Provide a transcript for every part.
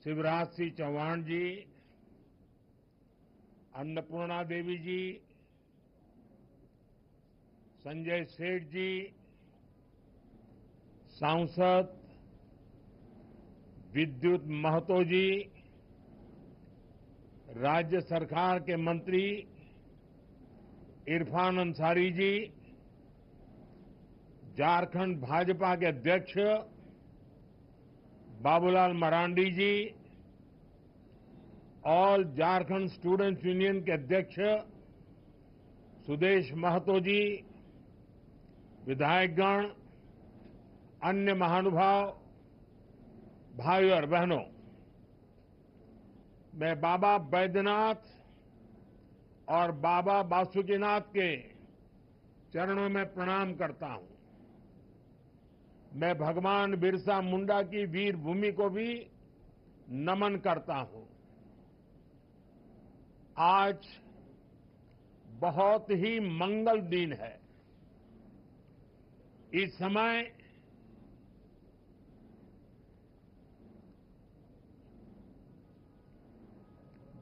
शिवराज सिंह चौहान जी, अन्नपूर्णा देवी जी, संजय सेठ जी, सांसद विद्युत महतो जी, राज्य सरकार के मंत्री इरफान अंसारी जी, झारखंड भाजपा के अध्यक्ष बाबूलाल मरांडी जी, ऑल झारखंड स्टूडेंट्स यूनियन के अध्यक्ष सुदेश महतो जी, विधायकगण, अन्य महानुभाव, भाइयों और बहनों, मैं बाबा बैद्यनाथ और बाबा बासुकीनाथ के चरणों में प्रणाम करता हूं। मैं भगवान बिरसा मुंडा की वीर भूमि को भी नमन करता हूं। आज बहुत ही मंगल दिन है। इस समय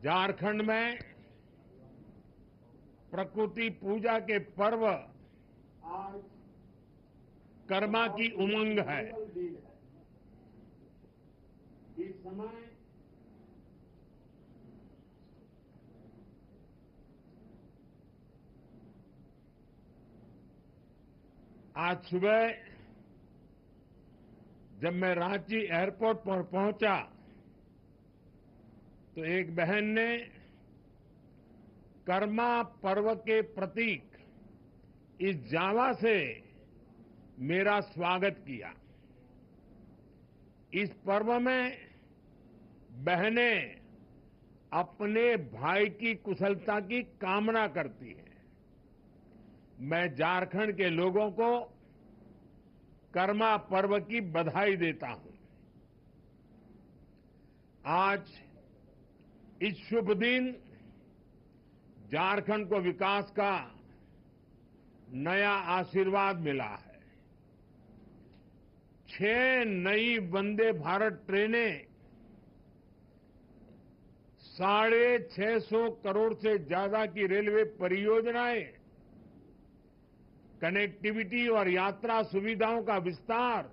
झारखंड में प्रकृति पूजा के पर्व आज कर्मा की उमंग है। इस समय आज सुबह जब मैं रांची एयरपोर्ट पर पहुंचा तो एक बहन ने कर्मा पर्व के प्रतीक इस जावा से मेरा स्वागत किया। इस पर्व में बहनें अपने भाई की कुशलता की कामना करती हैं। मैं झारखंड के लोगों को कर्मा पर्व की बधाई देता हूं। आज इस शुभ दिन झारखंड को विकास का नया आशीर्वाद मिला है। 6 नई वंदे भारत ट्रेनें 650 करोड़ से ज्यादा की रेलवे परियोजनाएं, कनेक्टिविटी और यात्रा सुविधाओं का विस्तार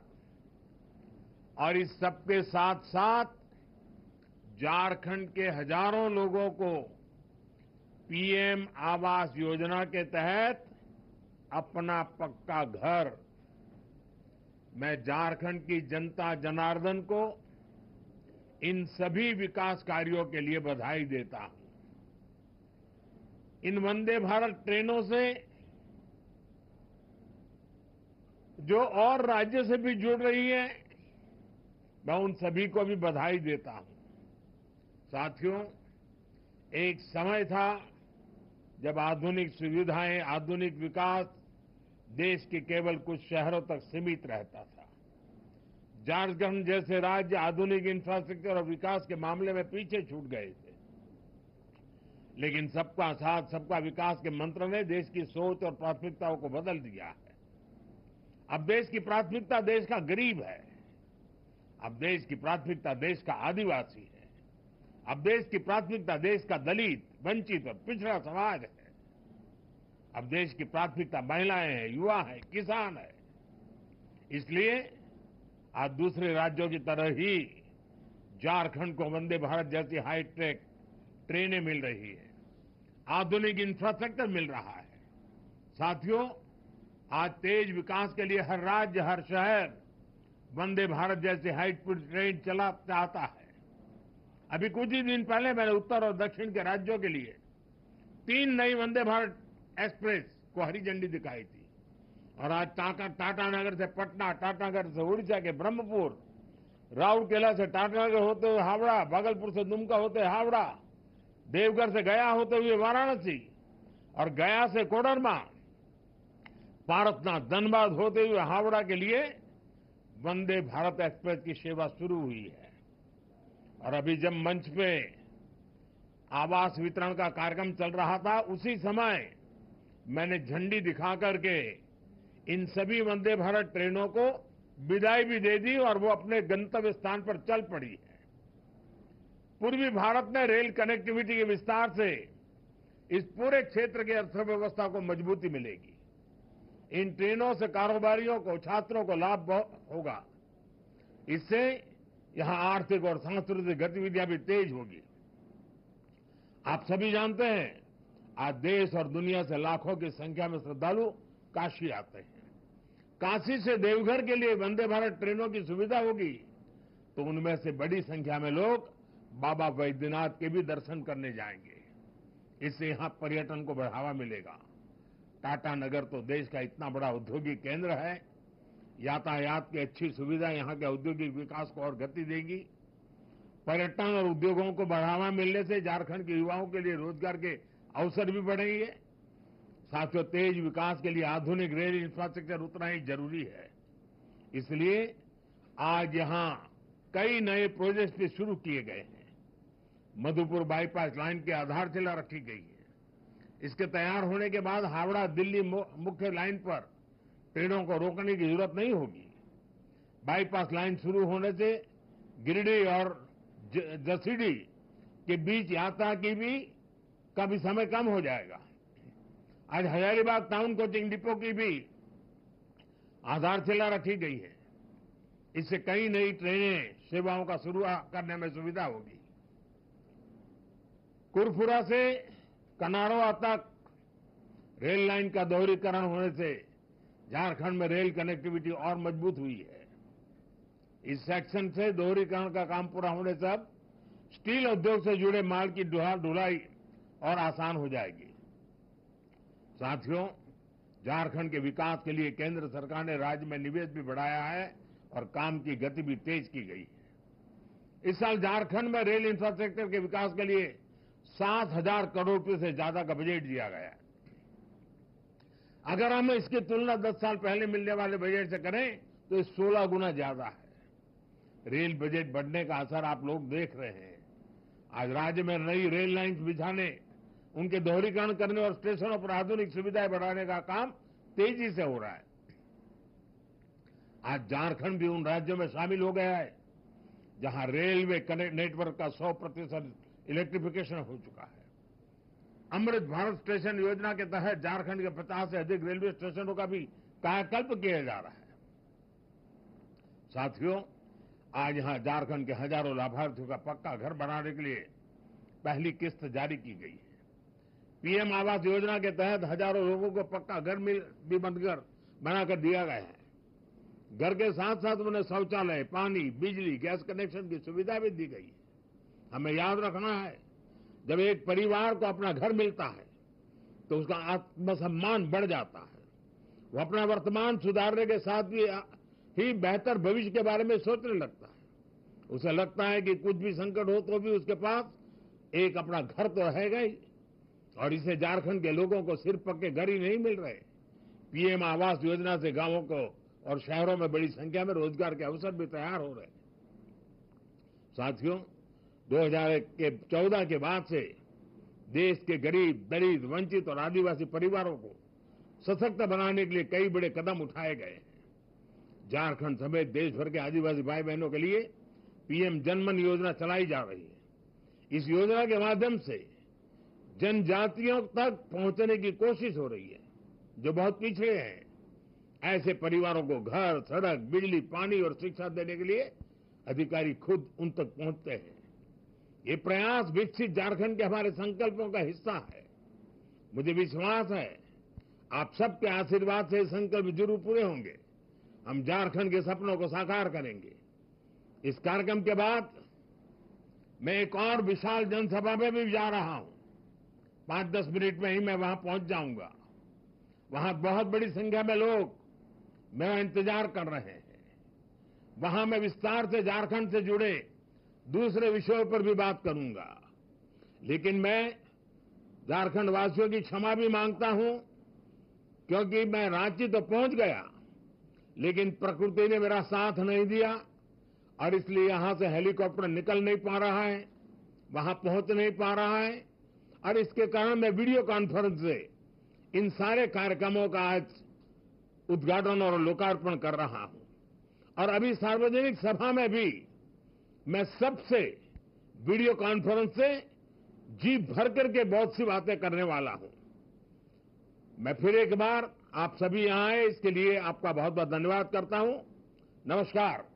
और इस सबके साथ साथ झारखंड के हजारों लोगों को पीएम आवास योजना के तहत अपना पक्का घर। मैं झारखंड की जनता जनार्दन को इन सभी विकास कार्यों के लिए बधाई देता हूं। इन वंदे भारत ट्रेनों से जो और राज्य से भी जुड़ रही है, मैं उन सभी को भी बधाई देता हूं। साथियों, एक समय था जब आधुनिक सुविधाएं, आधुनिक विकास देश के केवल कुछ शहरों तक सीमित रहता था। झारखंड जैसे राज्य आधुनिक इंफ्रास्ट्रक्चर और विकास के मामले में पीछे छूट गए थे। लेकिन सबका साथ, सबका विकास के मंत्र ने देश की सोच और प्राथमिकताओं को बदल दिया है। अब देश की प्राथमिकता देश का गरीब है। अब देश की प्राथमिकता देश का आदिवासी है। अब देश की प्राथमिकता देश का दलित, वंचित और पिछड़ा समाज है। अब देश की प्राथमिकता महिलाएं हैं, युवा है, किसान है। इसलिए आज दूसरे राज्यों की तरह ही झारखंड को वंदे भारत जैसी हाईटेक ट्रेनें मिल रही है, आधुनिक इंफ्रास्ट्रक्चर मिल रहा है। साथियों, आज तेज विकास के लिए हर राज्य, हर शहर वंदे भारत जैसे हाई स्पीड ट्रेन चला चाहता है। अभी कुछ ही दिन पहले मैंने उत्तर और दक्षिण के राज्यों के लिए 3 नई वंदे भारत एक्सप्रेस को हरी झंडी दिखाई थी। और आज टाटानगर से पटना, टाटानगर से उड़ीसा के ब्रह्मपुर, राउरकेला से टाटानगर होते हुए हावड़ा, भागलपुर से दुमका होते हुए हावड़ा, देवघर से गया होते हुए वाराणसी और गया से कोडरमा, पारसनाथ, धनबाद होते हुए हावड़ा के लिए वंदे भारत एक्सप्रेस की सेवा शुरू हुई है। और अभी जब मंच पे आवास वितरण का कार्यक्रम चल रहा था, उसी समय मैंने झंडी दिखा करके इन सभी वंदे भारत ट्रेनों को विदाई भी दे दी और वो अपने गंतव्य स्थान पर चल पड़ी है। पूर्वी भारत में रेल कनेक्टिविटी के विस्तार से इस पूरे क्षेत्र की अर्थव्यवस्था को मजबूती मिलेगी। इन ट्रेनों से कारोबारियों को, छात्रों को लाभ होगा। इससे यहां आर्थिक और सांस्कृतिक गतिविधियां भी तेज होगी। आप सभी जानते हैं, आज देश और दुनिया से लाखों की संख्या में श्रद्धालु काशी आते हैं। काशी से देवघर के लिए वंदे भारत ट्रेनों की सुविधा होगी तो उनमें से बड़ी संख्या में लोग बाबा वैद्यनाथ के भी दर्शन करने जाएंगे। इससे यहां पर्यटन को बढ़ावा मिलेगा। टाटा नगर तो देश का इतना बड़ा औद्योगिक केंद्र है। यातायात की अच्छी सुविधा यहां के औद्योगिक विकास को और गति देगी। पर्यटन और उद्योगों को बढ़ावा मिलने से झारखंड के युवाओं के लिए रोजगार के अवसर भी बढ़ेंगे। साथियों, तेज विकास के लिए आधुनिक रेल इंफ्रास्ट्रक्चर उतना ही जरूरी है। इसलिए आज यहां कई नए प्रोजेक्ट भी शुरू किए गए हैं। मधुपुर बाईपास लाइन की आधारशिला रखी गई है। इसके तैयार होने के बाद हावड़ा दिल्ली मुख्य लाइन पर ट्रेनों को रोकने की जरूरत नहीं होगी। बाईपास लाइन शुरू होने से गिरिडीह और जसीडीह के बीच यात्रा का भी समय कम हो जाएगा। आज हजारीबाग टाउन कोचिंग डिपो की भी आधारशिला रखी गई है। इससे कई नई ट्रेनें सेवाओं का शुरू करने में सुविधा होगी। कुरफुरा से कनारोआ तक रेल लाइन का दोहरीकरण होने से झारखंड में रेल कनेक्टिविटी और मजबूत हुई है। इस सेक्शन से दोहरीकरण का काम पूरा होने से अब स्टील उद्योग से जुड़े माल की ढुलाई और आसान हो जाएगी। साथियों, झारखंड के विकास के लिए केंद्र सरकार ने राज्य में निवेश भी बढ़ाया है और काम की गति भी तेज की गई है। इस साल झारखंड में रेल इंफ्रास्ट्रक्चर के विकास के लिए 7,000 करोड़ रुपए से ज्यादा का बजट दिया गया है। अगर हम इसकी तुलना 10 साल पहले मिलने वाले बजट से करें तो 16 गुना ज्यादा है। रेल बजट बढ़ने का असर आप लोग देख रहे हैं। आज राज्य में नई रेल लाइन्स बिछाने, उनके दोहरीकरण करने और स्टेशनों पर आधुनिक सुविधाएं बढ़ाने का काम तेजी से हो रहा है। आज झारखंड भी उन राज्यों में शामिल हो गया है जहां रेलवे नेटवर्क का 100% इलेक्ट्रिफिकेशन हो चुका है। अमृत भारत स्टेशन योजना के तहत झारखंड के 50 से अधिक रेलवे स्टेशनों का भी कायाकल्प किया जा रहा है। साथियों, आज यहां झारखंड के हजारों लाभार्थियों का पक्का घर बनाने के लिए पहली किस्त जारी की गई है। पीएम आवास योजना के तहत हजारों लोगों को पक्का घर भी बनाकर दिया गया है। घर के साथ साथ उन्हें शौचालय, पानी, बिजली, गैस कनेक्शन की सुविधा भी दी गई है। हमें याद रखना है, जब एक परिवार को अपना घर मिलता है तो उसका आत्मसम्मान बढ़ जाता है। वो अपना वर्तमान सुधारने के साथ ही बेहतर भविष्य के बारे में सोचने लगता है। उसे लगता है कि कुछ भी संकट हो तो भी उसके पास एक अपना घर तो रहेगा ही। और इसे झारखंड के लोगों को सिर्फ पक्के घर ही नहीं मिल रहे, पीएम आवास योजना से गांवों को और शहरों में बड़ी संख्या में रोजगार के अवसर भी तैयार हो रहे हैं। साथियों, 2014 के बाद से देश के गरीब, दलित, वंचित और आदिवासी परिवारों को सशक्त बनाने के लिए कई बड़े कदम उठाए गए हैं। झारखंड समेत देश भर के आदिवासी भाई बहनों के लिए पीएम जनमन योजना चलाई जा रही है। इस योजना के माध्यम से जनजातियों तक पहुंचने की कोशिश हो रही है जो बहुत पिछड़े हैं। ऐसे परिवारों को घर, सड़क, बिजली, पानी और शिक्षा देने के लिए अधिकारी खुद उन तक पहुंचते हैं। ये प्रयास विकसित झारखंड के हमारे संकल्पों का हिस्सा है। मुझे विश्वास है आप सबके आशीर्वाद से संकल्प जरूर पूरे होंगे। हम झारखंड के सपनों को साकार करेंगे। इस कार्यक्रम के बाद मैं एक और विशाल जनसभा में भी जा रहा हूं। 5-10 मिनट में ही मैं वहां पहुंच जाऊंगा। वहां बहुत बड़ी संख्या में लोग मेरा इंतजार कर रहे हैं। वहां मैं विस्तार से झारखंड से जुड़े दूसरे विषयों पर भी बात करूंगा। लेकिन मैं झारखंड वासियों की क्षमा भी मांगता हूं, क्योंकि मैं रांची तो पहुंच गया लेकिन प्रकृति ने मेरा साथ नहीं दिया और इसलिए यहां से हेलीकॉप्टर निकल नहीं पा रहा है, वहां पहुंच नहीं पा रहा है। और इसके कारण मैं वीडियो कॉन्फ्रेंस से इन सारे कार्यक्रमों का आज उद्घाटन और लोकार्पण कर रहा हूं। और अभी सार्वजनिक सभा में भी मैं सबसे वीडियो कॉन्फ्रेंस से जी भर करके बहुत सी बातें करने वाला हूं। मैं फिर एक बार आप सभी यहां आए इसके लिए आपका बहुत बहुत धन्यवाद करता हूं। नमस्कार।